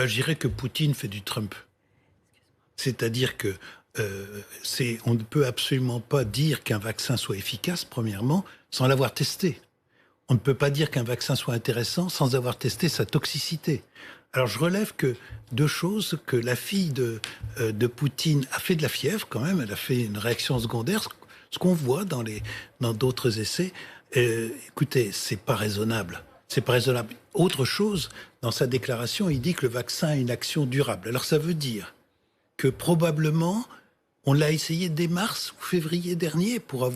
Je dirais que Poutine fait du Trump. C'est-à-dire que on ne peut absolument pas dire qu'un vaccin soit efficace, premièrement, sans l'avoir testé. On ne peut pas dire qu'un vaccin soit intéressant sans avoir testé sa toxicité. Alors je relève que deux choses, que la fille de Poutine a fait de la fièvre quand même, elle a fait une réaction secondaire, ce qu'on voit dans d'autres essais. Écoutez, c'est pas raisonnable. C'est pas raisonnable. Autre chose, dans sa déclaration, il dit que le vaccin a une action durable. Alors ça veut dire que probablement on l'a essayé dès mars ou février dernier pour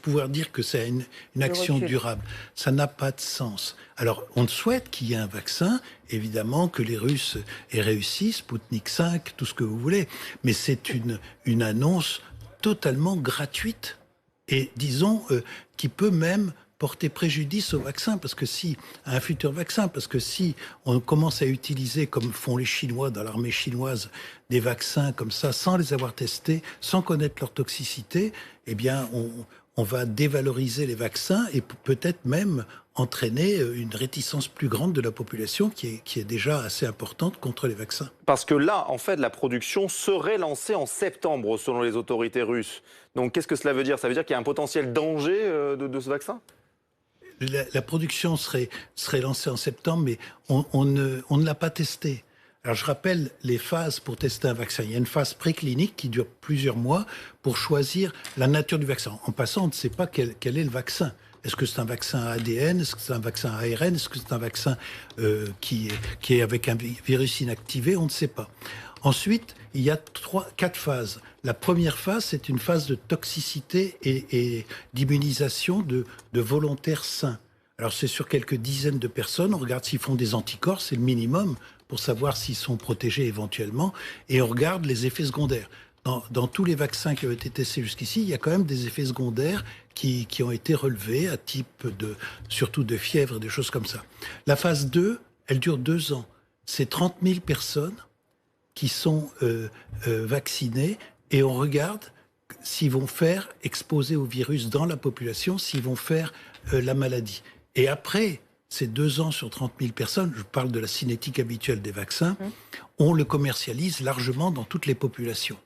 pouvoir dire que c'est une action durable. Ça n'a pas de sens. Alors, on souhaite qu'il y ait un vaccin, évidemment, que les Russes aient réussi, Sputnik 5, tout ce que vous voulez. Mais c'est une annonce totalement gratuite et, disons, qui peut même porter préjudice au vaccin, à un futur vaccin, parce que si on commence à utiliser, comme font les Chinois dans l'armée chinoise, des vaccins comme ça, sans les avoir testés, sans connaître leur toxicité, eh bien, on va dévaloriser les vaccins et peut-être même entraîner une réticence plus grande de la population qui est déjà assez importante contre les vaccins. Parce que là, en fait, la production serait lancée en septembre, selon les autorités russes. Donc, qu'est-ce que cela veut dire? Ça veut dire qu'il y a un potentiel danger de ce vaccin? La production serait lancée en septembre, mais on ne l'a pas testé. Alors je rappelle les phases pour tester un vaccin. Il y a une phase préclinique qui dure plusieurs mois pour choisir la nature du vaccin. En passant, on ne sait pas quel est le vaccin. Est-ce que c'est un vaccin ADN? Est-ce que c'est un vaccin ARN? Est-ce que c'est un vaccin qui est avec un virus inactivé? On ne sait pas. Ensuite, il y a 4 phases. La première phase, c'est une phase de toxicité et d'immunisation de volontaires sains. Alors, c'est sur quelques dizaines de personnes. On regarde s'ils font des anticorps, c'est le minimum pour savoir s'ils sont protégés éventuellement. Et on regarde les effets secondaires. Dans tous les vaccins qui ont été testés jusqu'ici, il y a quand même des effets secondaires qui ont été relevés à type surtout de fièvre, des choses comme ça. La phase 2, elle dure 2 ans. C'est 30 000 personnes qui sont vaccinés et on regarde s'ils vont faire exposer au virus dans la population, s'ils vont faire la maladie. Et après ces 2 ans sur 30 000 personnes, je parle de la cinétique habituelle des vaccins, on le commercialise largement dans toutes les populations.